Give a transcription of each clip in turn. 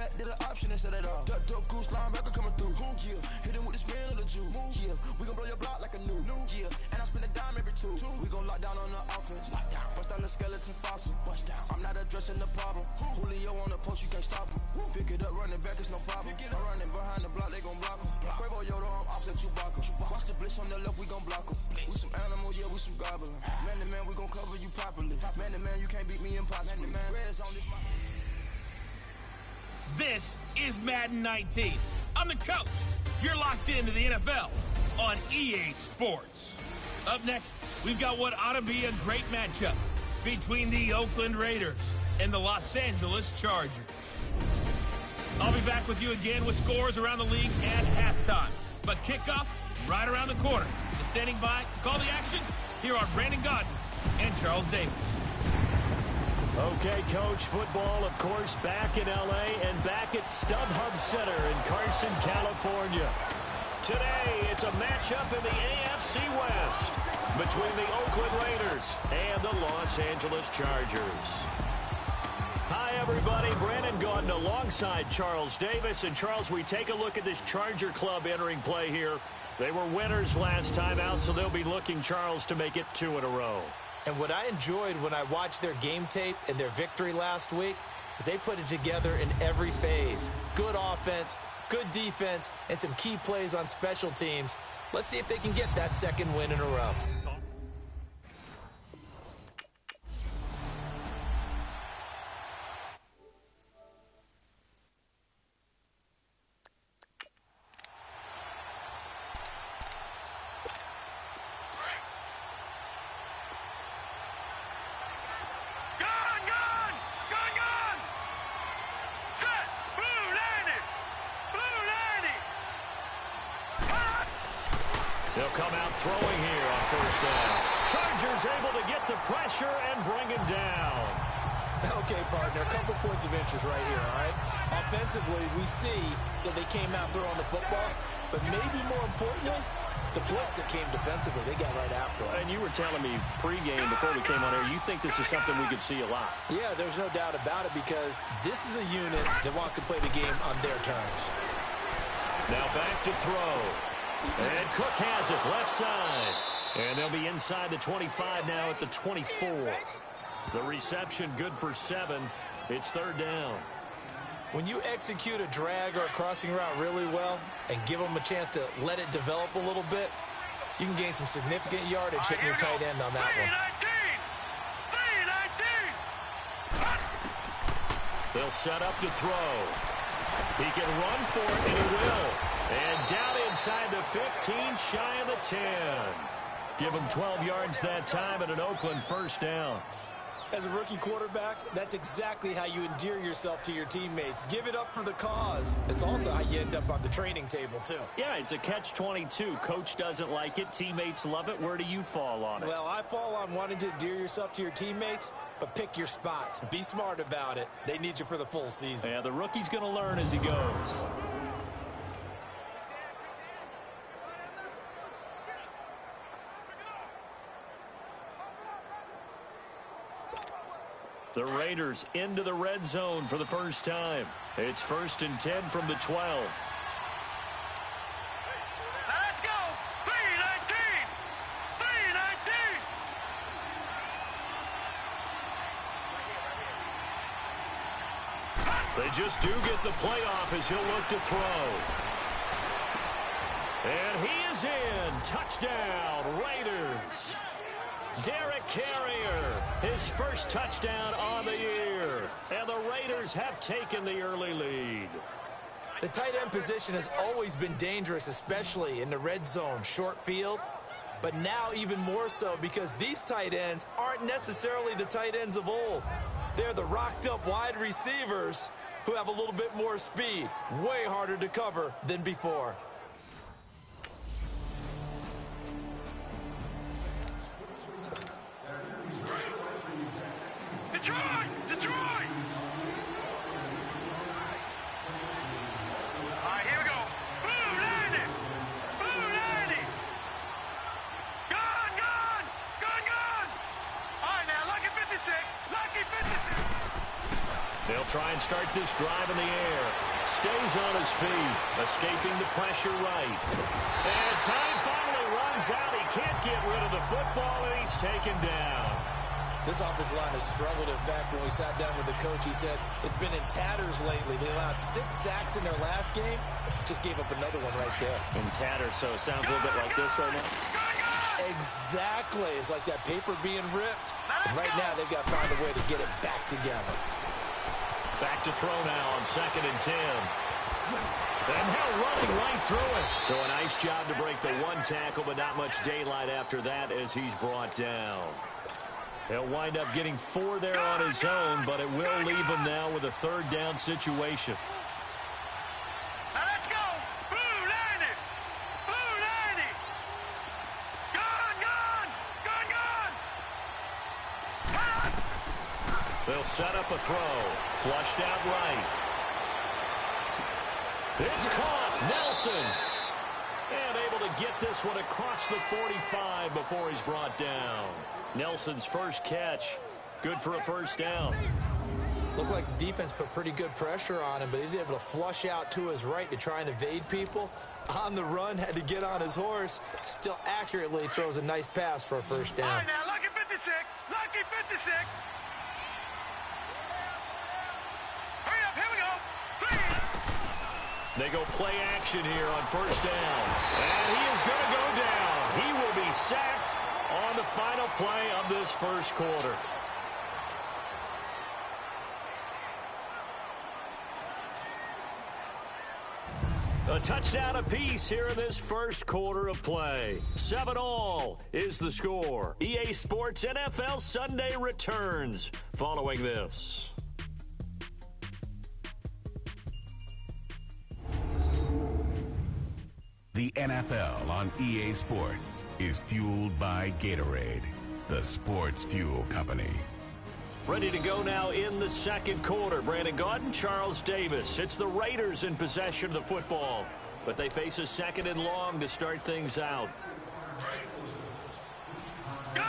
that, did an option instead of that. Duck, duck, goose, linebacker coming through. Yeah, hit him with the spin of the Jew. Yeah, we gon' blow your block like a new. Yeah, and I spend a dime every two. We gon' lock down on the offense. Bust down the skeleton fossil. Bust down. I'm not addressing the problem. Julio on the post, you can't stop him. Pick it up, running back, it's no problem. I'm running behind the block, they gon' block him. Quavo Yoda, I'm offset Chewbacca. Watch the blitz on the left, we gon' block him. We some animal, yeah, we some goblin. Man to man, we gon' cover you properly. Man to man, you can't beat me impossible. Reds on this. This is Madden 19. I'm the coach. You're locked into the NFL on EA Sports. Up next, we've got what ought to be a great matchup between the Oakland Raiders and the Los Angeles Chargers. I'll be back with you again with scores around the league at halftime. But kickoff right around the corner. So standing by to call the action, here are Brandon Gaudin and Charles Davis. Okay, Coach, football, of course, back in L.A. and back at StubHub Center in Carson, California. Today, it's a matchup in the AFC West between the Oakland Raiders and the Los Angeles Chargers. Hi, everybody. Brandon Gaudin alongside Charles Davis. And, Charles, we take a look at this Charger club entering play here. They were winners last time out, so they'll be looking, Charles, to make it 2 in a row. And what I enjoyed when I watched their game tape and their victory last week is they put it together in every phase. Good offense, good defense, and some key plays on special teams. Let's see if they can get that second win in a row. They'll come out throwing here on first down. Chargers able to get the pressure and bring him down. Okay, partner, a couple points of interest right here, all right? Offensively, we see that they came out throwing the football, but maybe more importantly, the blitz that came defensively, they got right after it. And you were telling me pregame before we came on here, you think this is something we could see a lot. Yeah, there's no doubt about it because this is a unit that wants to play the game on their terms. Now back to throw. And Cook has it left side. And they'll be inside the 25 now at the 24. The reception good for 7. It's third down. When you execute a drag or a crossing route really well and give them a chance to let it develop a little bit, you can gain some significant yardage hitting your tight end on that one. They'll set up to throw. He can run for it, and he will. And down inside the 15, shy of the 10. Give him 12 yards that time and an Oakland first down. As a rookie quarterback, that's exactly how you endear yourself to your teammates. Give it up for the cause. It's also how you end up on the training table, too. Yeah, it's a catch-22. Coach doesn't like it. Teammates love it. Where do you fall on it? Well, I fall on wanting to endear yourself to your teammates, but pick your spots. Be smart about it. They need you for the full season. Yeah, the rookie's going to learn as he goes. The Raiders into the red zone for the first time. It's 1st and 10 from the 12. Let's go! 3-19! 3-19! They just do get the playoff as he'll look to throw. And he is in. Touchdown, Raiders. Derek Carrier, his first touchdown on the year. And the Raiders have taken the early lead. The tight end position has always been dangerous, especially in the red zone, short field. But now even more so because these tight ends aren't necessarily the tight ends of old. They're the rocked-up wide receivers who have a little bit more speed. Way harder to cover than before. Detroit! Detroit! All right, here we go. Blue 90! Blue 90! Gone! Gone! Gone! Gone! All right, now, lucky 56. Lucky 56. They'll try and start this drive in the air. Stays on his feet, escaping the pressure right. And time finally runs out. He can't get rid of the football, and he's taken down. This offensive line has struggled. In fact, when we sat down with the coach, he said it's been in tatters lately. They allowed 6 sacks in their last game. Just gave up another one right there. In tatters, so it sounds a little bit like this right now. Exactly. It's like that paper being ripped. And right now, they've got to find a way to get it back together. Back to throw now on 2nd and 10. And now running right through it. So a nice job to break the 1 tackle, but not much daylight after that as he's brought down. He'll wind up getting 4 there on his own, but it will leave him now with a 3rd down situation. Now let's go. Blue 90. Blue 90. Gun. They'll set up a throw. Flushed out right. It's caught. Nelson. And able to get this one across the 45 before he's brought down. Nelson's first catch. Good for a 1st down. Looked like the defense put pretty good pressure on him, but he's able to flush out to his right to try and evade people. On the run, had to get on his horse. Still accurately throws a nice pass for a 1st down. All right, now, lucky 56. Lucky 56. Hurry up, here we go. Please. They go play action here on 1st down. And he is going to go down. He will be sacked on the final play of this 1st quarter. A touchdown apiece here in this 1st quarter of play. 7-all is the score. EA Sports NFL Sunday returns following this. The NFL on EA Sports is fueled by Gatorade, the sports fuel company. Ready to go now in the 2nd quarter. Brandon Gaudin, Charles Davis. It's the Raiders in possession of the football, but they face a 2nd and long to start things out. Gun.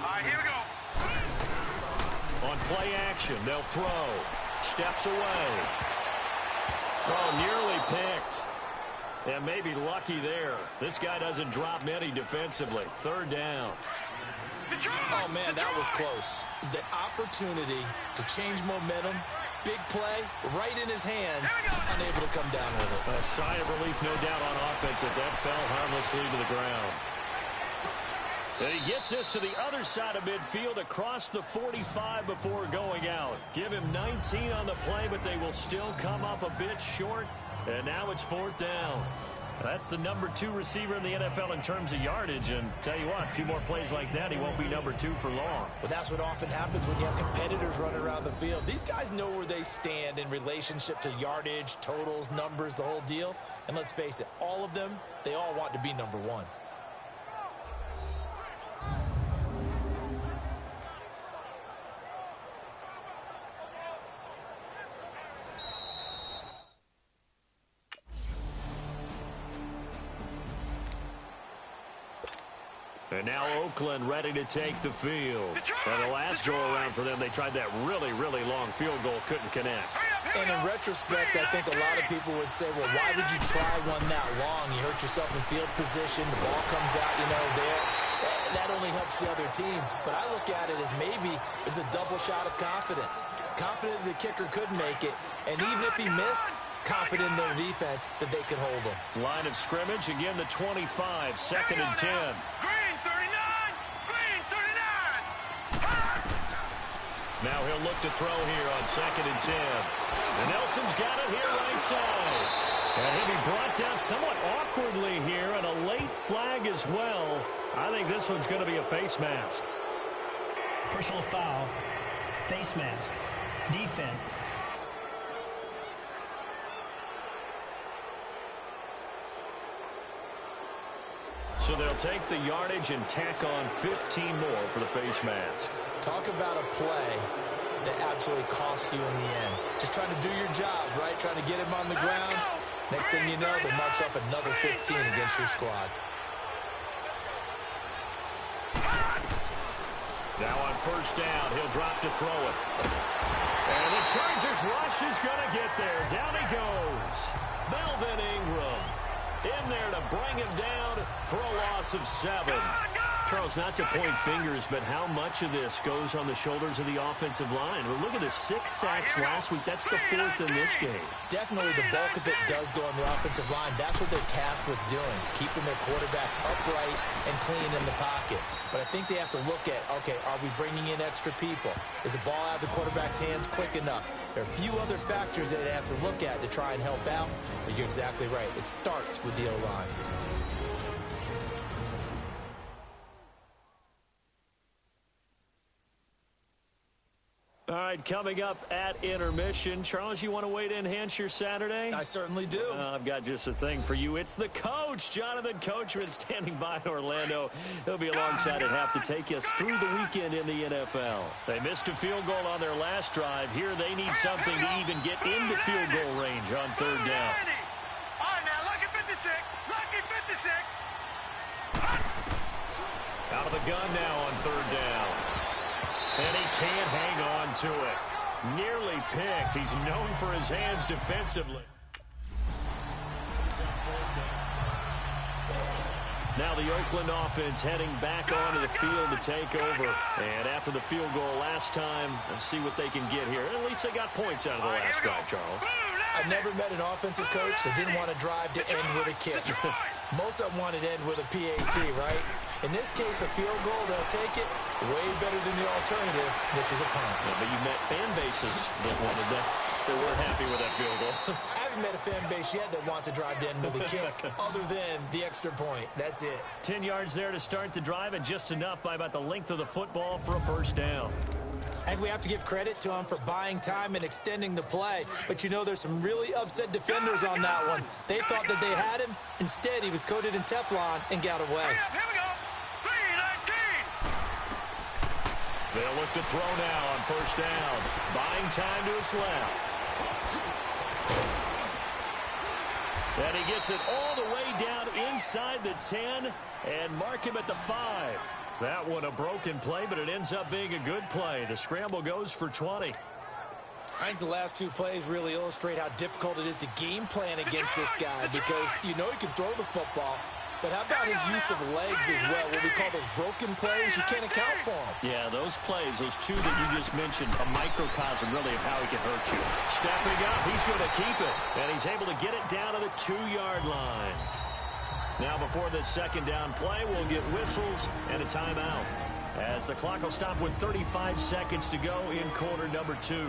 All right, here we go. On play action, they'll throw. Steps away. Oh, nearly picked. And maybe lucky there. This guy doesn't drop many defensively. 3rd down. Oh, man, that was close. The opportunity to change momentum, big play, right in his hands, unable to come down with it. A sigh of relief, no doubt, on offense that fell harmlessly to the ground. And he gets this to the other side of midfield across the 45 before going out. Give him 19 on the play, but they will still come up a bit short. And now it's 4th down. That's the number 2 receiver in the NFL in terms of yardage. And tell you what, a few more plays like that, he won't be number 2 for long. But that's what often happens when you have competitors running around the field. These guys know where they stand in relationship to yardage, totals, numbers, the whole deal. And let's face it, all of them, they all want to be number 1. And now Oakland ready to take the field. And the last go-around for them, they tried that really, really long field goal, couldn't connect. And in retrospect, I think a lot of people would say, well, why would you try one that long? You hurt yourself in field position. The ball comes out, there. That only helps the other team. But I look at it as maybe it's a double shot of confidence. Confident the kicker could make it. And even if he missed, confident in their defense that they could hold him. Line of scrimmage, again, the 25, 2nd and 10. Green 39. Green 39. Now he'll look to throw here on 2nd and 10. And Nelson's got it here right side. And he'll be brought down somewhat awkwardly here, and a late flag as well. I think this one's going to be a face mask. Personal foul, face mask, defense. So they'll take the yardage and tack on 15 more for the face mask. Talk about a play that absolutely costs you in the end. Just trying to do your job, right? Trying to get him on the ground. Next thing you know, they march off another 15 against your squad. Now on first down, he'll drop to throw it. And the Chargers rush is going to get there. Down he goes. Melvin Ingram in there to bring him down for a loss of 7. Charles, not to point fingers, but how much of this goes on the shoulders of the offensive line? Well, look at the 6 sacks last week. That's the 4th in this game. Definitely the bulk of it does go on the offensive line. That's what they're tasked with doing, keeping their quarterback upright and clean in the pocket. But I think they have to look at, okay, are we bringing in extra people? Is the ball out of the quarterback's hands quick enough? There are a few other factors that they have to look at to try and help out, but you're exactly right. It starts with the O-line. All right, coming up at intermission. Charles, you want to wait to enhance your Saturday? I certainly do. I've got just a thing for you. It's the coach, Jonathan Coachman, standing by in Orlando. He'll be alongside at half to take us through the weekend in the NFL. They missed a field goal on their last drive. Here they need something to even get into field goal range on 3rd down. All right, now, lucky 56. Lucky 56. Out of the gun now on 3rd down. And he can't hang on to it. Nearly picked. He's known for his hands defensively. Now the Oakland offense heading back onto the field to take over. And after the field goal last time, let's see what they can get here. At least they got points out of the last drive, Charles. I've never met an offensive coach that didn't want to drive to end with a kick. Most of them wanted to end with a PAT, right? In this case, a field goal, they'll take it way better than the alternative, which is a punt. Yeah, but you met fan bases that wanted that. They weren't happy with that field goal. I haven't met a fan base yet that wants to drive to end with a kick, other than the extra point. That's it. 10 yards there to start the drive, and just enough by about the length of the football for a first down. And we have to give credit to him for buying time and extending the play. But, you know, there's some really upset defenders on that one. They thought that they had him. Instead, he was coated in Teflon and got away. Here we go. 3-19. They'll look to throw now on first down. Buying time to his left. And he gets it all the way down inside the 10 and mark him at the 5. That one a broken play, but it ends up being a good play. The scramble goes for 20. I think the last 2 plays really illustrate how difficult it is to game plan against this guy because you know he can throw the football. But how about his use of legs as well? What we call those broken plays, you can't account for them. Yeah, those plays, those 2 that you just mentioned, a microcosm really of how he can hurt you. Stepping up, he's going to keep it. And he's able to get it down to the 2-yard line. Now before this second down play, we'll get whistles and a timeout. As the clock will stop with 35 seconds to go in quarter number 2.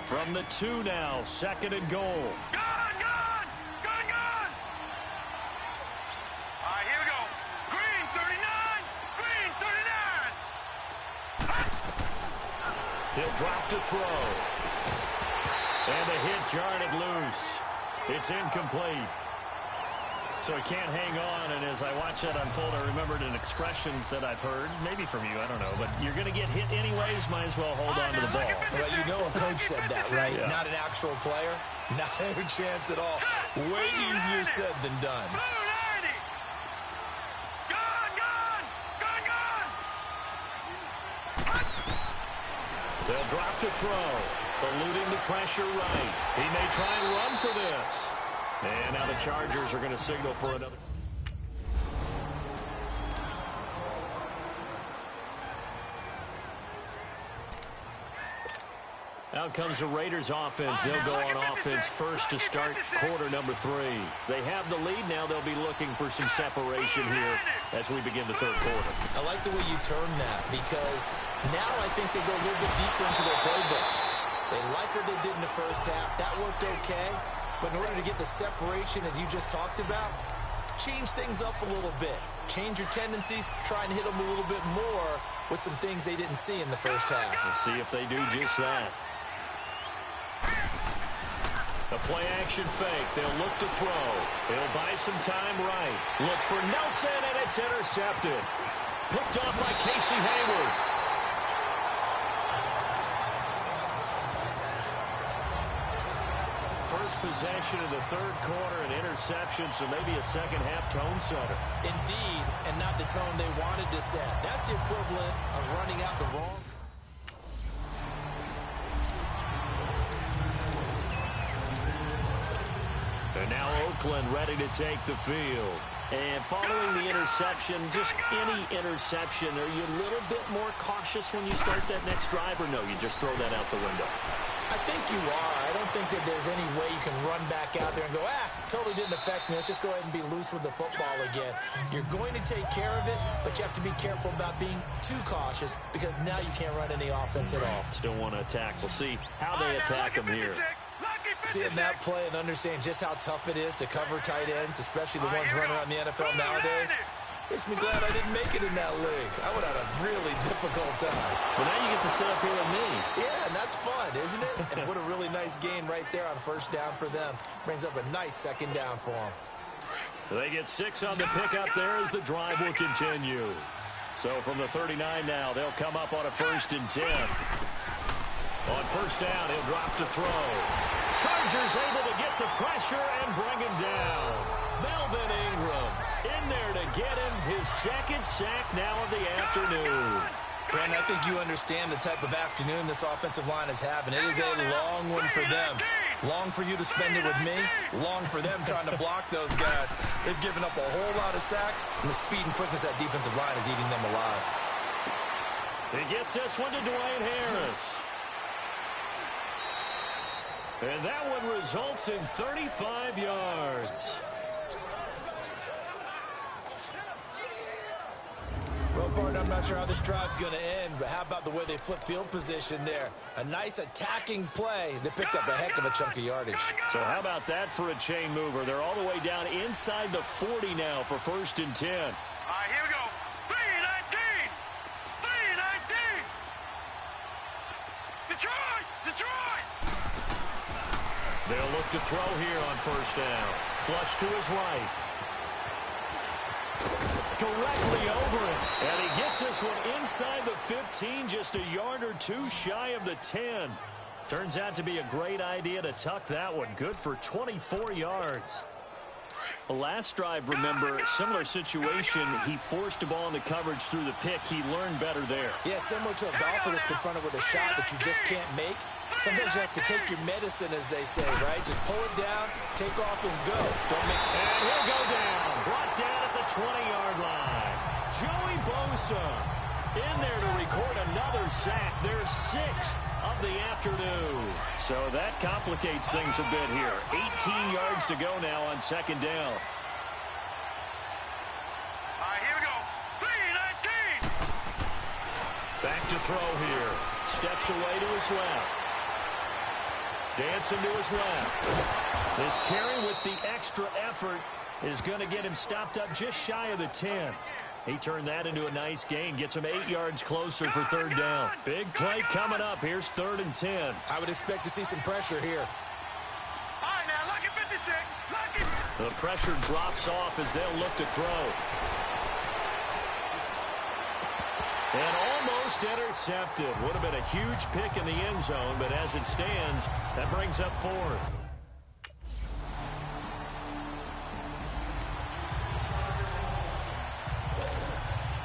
From the 2 now, 2nd and goal. Gone, gone, gone, gone. All right, here we go. Green 39, green 39. He'll drop to throw. And the hit jarred it loose. It's incomplete. So he can't hang on, and as I watch that unfold, I remembered an expression that I've heard, maybe from you, I don't know, but you're going to get hit anyways, might as well hold on to the ball. Well, you know a coach said that, right? Yeah. Not an actual player. Not a chance at all. Way easier said than done. Blue 90. Gone, gone, gone, gone. They'll drop to throw, eluding the pressure right. He may try and run for this. And now the Chargers are going to signal for another. Out comes the Raiders offense. They'll go on offense first to start quarter number 3. They have the lead. Now they'll be looking for some separation here as we begin the 3rd quarter. I like the way you term that because now I think they go a little bit deeper into their playbook. They like what they did in the first half. That worked okay. But in order to get the separation that you just talked about, change things up a little bit. Change your tendencies, try and hit them a little bit more with some things they didn't see in the first half. We'll see if they do just that. A play-action fake. They'll look to throw. They'll buy some time right. Looks for Nelson, and it's intercepted. Picked off by Casey Hayward. First possession in the third quarter, an interception, so maybe a second-half tone setter. Indeed, and not the tone they wanted to set. That's the equivalent of running out the wrong. And now Oakland ready to take the field. And following the interception, just any interception, are you a little bit more cautious when you start that next drive, or no, you just throw that out the window? I think you are. I don't think that there's any way you can run back out there and go, totally didn't affect me. Let's just go ahead and be loose with the football again. You're going to take care of it, but you have to be careful about being too cautious because now you can't run any offense at all. Still want to attack. We'll see how they attack them here. Seeing that play and understanding just how tough it is to cover tight ends, especially the ones running around the NFL nowadays, makes me glad I didn't make it in that league. I would have had a really difficult time. Well, now you get to sit up here with me. Yeah, and that's fun, isn't it? And what a really nice gain right there on first down for them. Brings up a nice second down for them. They get 6 on the pickup there as the drive will continue. So from the 39 now, they'll come up on a 1st and 10. On first down, he'll drop to throw. Chargers able to get the pressure and bring him down. Melvin Ingram in there to get him his second sack now of the afternoon. Brandon, I think you understand the type of afternoon this offensive line is having. It is a long one for them. Long for you to spend it with me. Long for them trying to block those guys. They've given up a whole lot of sacks, and the speed and quickness of that defensive line is eating them alive. He gets this one to Dwayne Harris. And that one results in 35 yards. Well, partner, I'm not sure how this drive's going to end, but how about the way they flip field position there? A nice attacking play that picked up a heck of a chunk of yardage. So how about that for a chain mover? They're all the way down inside the 40 now for 1st and 10. All right, here we go. 3-19. 3-19. Detroit! Detroit! They'll look to throw here on first down. Flush to his right. Directly over it. And he gets this one inside the 15, just a yard or two shy of the 10. Turns out to be a great idea to tuck that one. Good for 24 yards. The last drive, remember, similar situation. He forced a ball into coverage through the pick. He learned better there. Yeah, similar to a golfer that's confronted with a shot that you just can't make. Sometimes you have to take your medicine, as they say, right? Just pull it down, take off, and go. Don't make. And he'll go down. Brought down at the 20-yard line. Joey Bosa in there to record another sack. Their 6th of the afternoon. So that complicates things a bit here. 18 yards to go now on 2nd down. All right, here we go. 3-19. Back to throw here. Steps away to his left. Dancing to his left. This carry with the extra effort is going to get him stopped up just shy of the 10. He turned that into a nice gain. Gets him 8 yards closer for 3rd down. Big play coming up. Here's 3rd and 10. I would expect to see some pressure here. All right, now, lucky 56. Lucky. The pressure drops off as they'll look to throw. And almost intercepted. Would have been a huge pick in the end zone, but as it stands, that brings up 4th.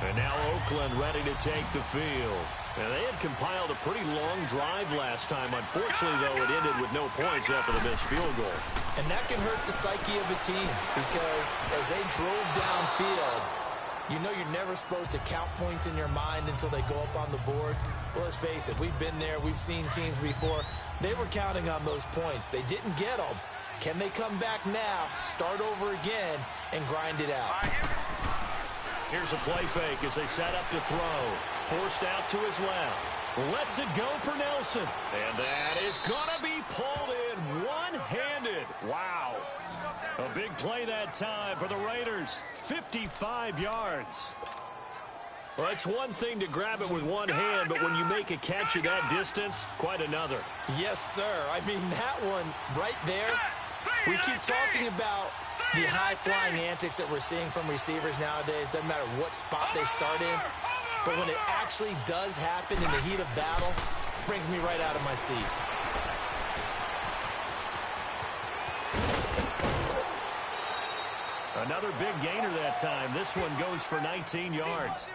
And now Oakland ready to take the field. And they had compiled a pretty long drive last time. Unfortunately, though, it ended with no points after the missed field goal. And that can hurt the psyche of a team because as they drove downfield, you know you're never supposed to count points in your mind until they go up on the board. Well, let's face it, we've been there. We've seen teams before. They were counting on those points. They didn't get them. Can they come back now, start over again, and grind it out? Here's a play fake as they set up to throw. Forced out to his left. Lets it go for Nelson. And that is going to be pulled in one-handed. Wow. A big play that time for the Raiders. 55 yards. Well, it's one thing to grab it with one hand, but when you make a catch of that distance, quite another. Yes, sir. I mean, that one right there, we keep talking about the high-flying antics that we're seeing from receivers nowadays. Doesn't matter what spot they start in. But when it actually does happen in the heat of battle, it brings me right out of my seat. Another big gainer that time. This one goes for 19 yards.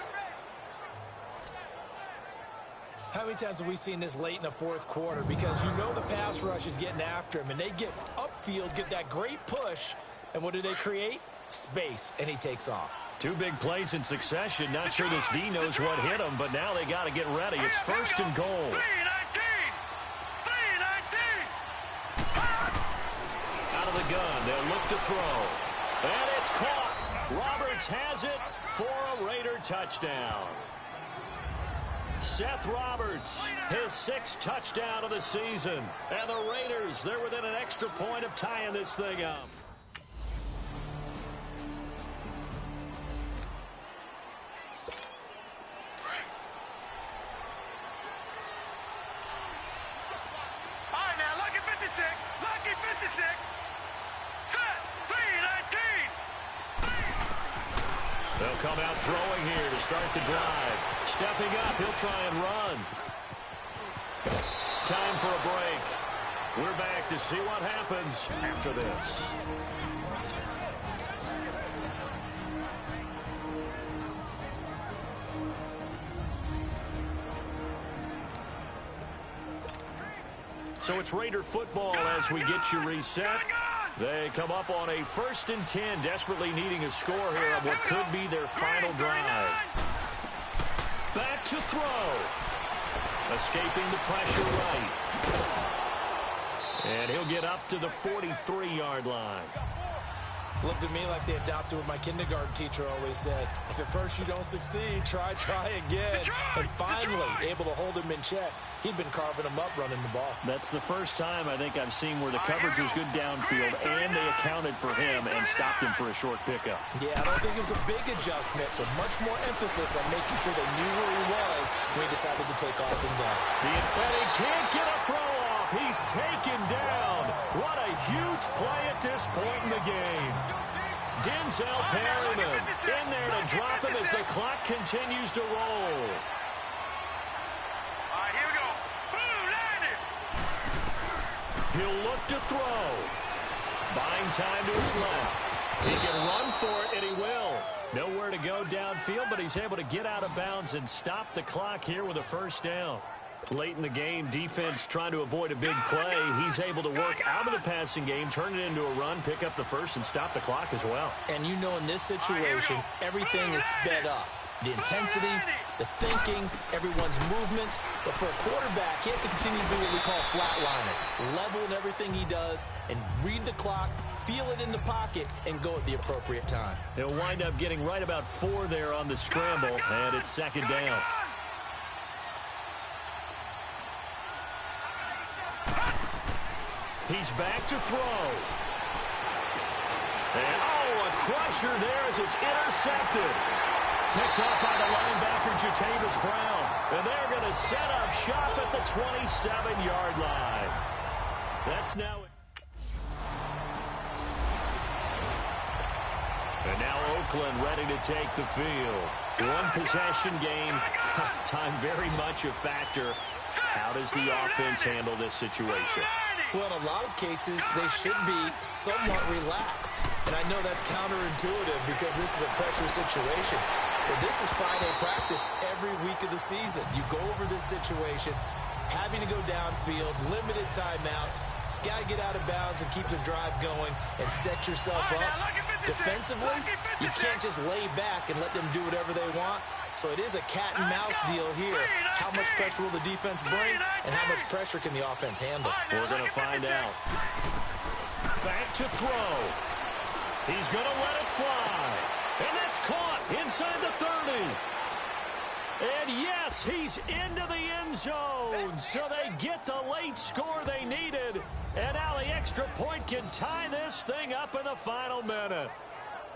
How many times have we seen this late in the fourth quarter? Because you know the pass rush is getting after him, and they get upfield, get that great push, and what do they create? Space, and he takes off. Two big plays in succession. Not sure this D knows what hit him, but now they got to get ready. It's first and goal. Out of the gun, they'll look to throw. And it's caught. Roberts has it for a Raider touchdown. Seth Roberts, his 6th touchdown of the season. And the Raiders, they're within an extra point of tying this thing up. All right, now, lucky 56. Lucky 56. Set. 3-19. They'll come out throwing here to start the drive. Stepping up, he'll try and run. Time for a break. We're back to see what happens after this. So it's Raider football as we get you reset. They come up on a 1st and 10, desperately needing a score here on what could be their final drive. Back to throw. Escaping the pressure right. And he'll get up to the 43-yard line. Looked at me like they adopted what my kindergarten teacher always said. If at first you don't succeed, try again. And finally, able to hold him in check. He'd been carving him up running the ball. That's the first time I think I've seen where the coverage was good downfield, and they accounted for him and stopped him for a short pickup. Yeah, I don't think it was a big adjustment, but much more emphasis on making sure they knew where he was when he decided to take off and go. And he can't get a throw off. He's taken down. What a huge play at this point in the game. Denzel Perryman in there to drop him as the clock continues to roll. All right, here we go. Boom, landed. He'll look to throw. Buying time to his left. He can run for it, and he will. Nowhere to go downfield, but he's able to get out of bounds and stop the clock here with a first down. Late in the game, defense trying to avoid a big play. He's able to work out of the passing game, turn it into a run, pick up the first, and stop the clock as well. And you know in this situation, everything is sped up. The intensity, the thinking, everyone's movement. But for a quarterback, he has to continue to do what we call flatliner. Level in everything he does and read the clock, feel it in the pocket, and go at the appropriate time. He'll wind up getting right about 4 there on the scramble, and it's 2nd down. He's back to throw. And, a crusher there as it's intercepted. Picked up by the linebacker, Jatavis Brown. And they're going to set up shop at the 27-yard line. That's now... And now Oakland ready to take the field. One possession game. Time very much a factor. How does the offense handle this situation? Well, in a lot of cases, they should be somewhat relaxed. And I know that's counterintuitive because this is a pressure situation. But this is Friday practice every week of the season. You go over this situation, having to go downfield, limited timeouts, got to get out of bounds and keep the drive going and set yourself up. Defensively, you can't just lay back and let them do whatever they want. So it is a cat and mouse deal here. How much pressure will the defense bring and how much pressure can the offense handle? We're going to find out. Back to throw. He's going to let it fly. And that's caught inside the 30. And yes, he's into the end zone. So they get the late score they needed. And now the extra point can tie this thing up in the final minute.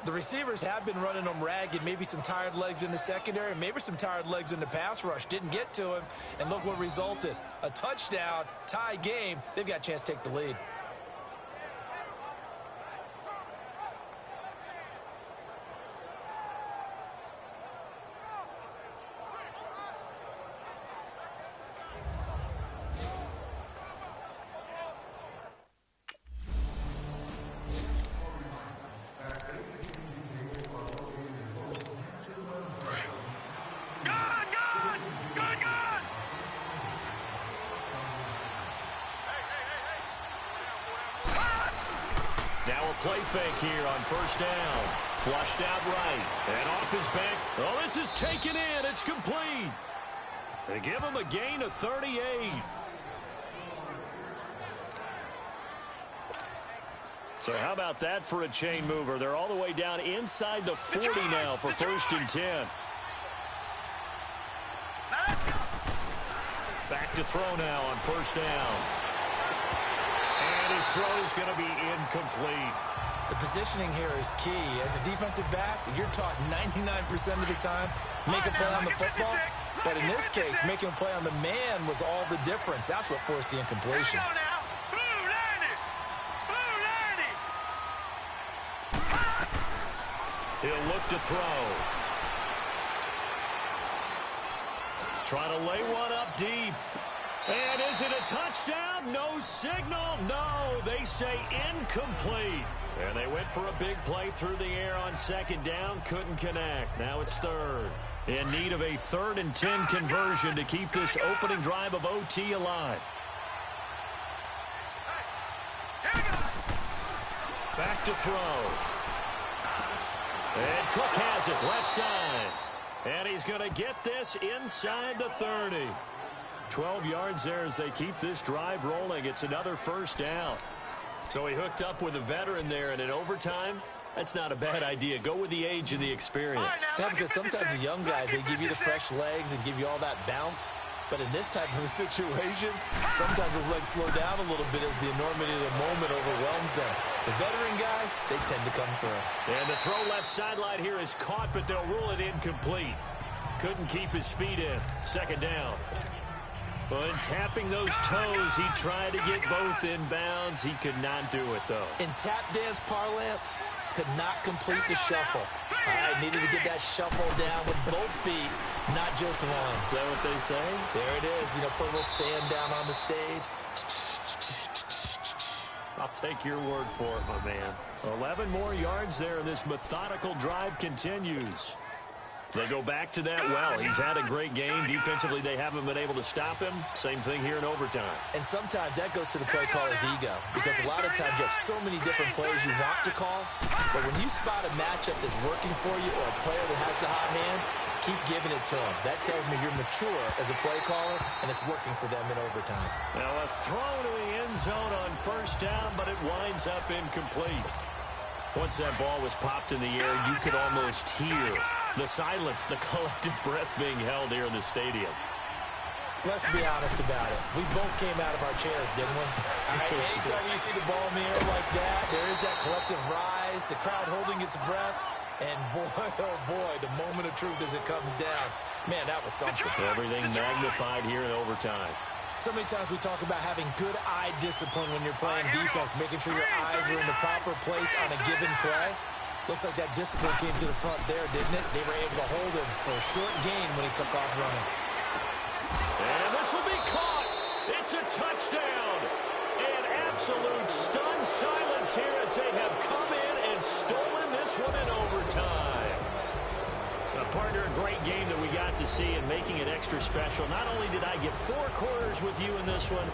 The receivers have been running them ragged. Maybe some tired legs in the secondary, maybe some tired legs in the pass rush. Didn't get to him, and look what resulted. A touchdown, tie game. They've got a chance to take the lead. play fake here on first down. Flushed out right. And off his back. Oh, this is taken in. It's complete. They give him a gain of 38. So how about that for a chain mover? They're all the way down inside the 40 now for first and 10. Back to throw now on first down. And his throw is going to be incomplete. The positioning here is key. As a defensive back, you're taught 99% of the time, make a play on the football. But in this case, making a play on the man was all the difference. That's what forced the incompletion. He'll look to throw. Trying to lay one up deep. And is it a touchdown? No signal. No, they say incomplete. And they went for a big play through the air on second down. Couldn't connect. Now it's third. In need of a 3rd and 10 conversion to keep this opening drive of OT alive. Back to throw. And Cook has it left side. And he's going to get this inside the 30. 12 yards there as they keep this drive rolling. It's another first down. So he hooked up with a veteran there, and in overtime, that's not a bad idea. Go with the age and the experience. Yeah, because sometimes the young guys, they give you the fresh legs and give you all that bounce. But in this type of a situation, sometimes those legs slow down a little bit as the enormity of the moment overwhelms them. The veteran guys, they tend to come through. And the throw left sideline here is caught, but they'll rule it incomplete. Couldn't keep his feet in. Second down. Well, in tapping those toes, he tried to get both in bounds. He could not do it, though. In tap dance parlance, could not complete the shuffle. All right, needed to get that shuffle down with both feet, not just one. Is that what they say? There it is. You know, put a little sand down on the stage. I'll take your word for it, my man. 11 more yards there, and this methodical drive continues. They go back to that well. He's had a great game. Defensively, they haven't been able to stop him. Same thing here in overtime. And sometimes that goes to the play caller's ego, because a lot of times you have so many different plays you want to call, but when you spot a matchup that's working for you or a player that has the hot hand, keep giving it to him. That tells me you're mature as a play caller, and it's working for them in overtime. Now a throw to the end zone on first down, but it winds up incomplete. Once that ball was popped in the air, you could almost hear the silence, the collective breath being held here in the stadium. Let's be honest about it. We both came out of our chairs, didn't we? All right, anytime you see the ball in the air like that, there is that collective rise, the crowd holding its breath, and boy, oh boy, the moment of truth as it comes down. Man, that was something. Everything magnified here in overtime. So many times we talk about having good eye discipline when you're playing defense, making sure your eyes are in the proper place on a given play. Looks like that discipline came to the front there, didn't it? They were able to hold him for a short gain when he took off running. And this will be caught. It's a touchdown. And absolute stunned silence here as they have come in and stolen this one in overtime. Partner, a great game that we got to see and making it extra special. Not only did I get 4 quarters with you in this one,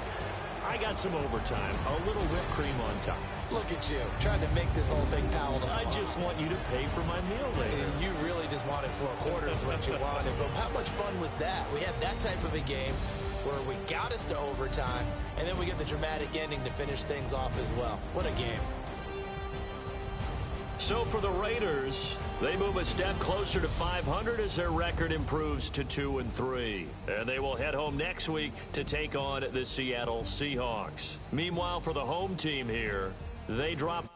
I got some overtime, a little whipped cream on top. Look at you, trying to make this whole thing palatable. I just want you to pay for my meal later. And you really just wanted 4 quarters what you wanted. But how much fun was that? We had that type of a game where we got us to overtime, and then we get the dramatic ending to finish things off as well. What a game. So for the Raiders, they move a step closer to 500 as their record improves to 2-3. And they will head home next week to take on the Seattle Seahawks. Meanwhile, for the home team here, they drop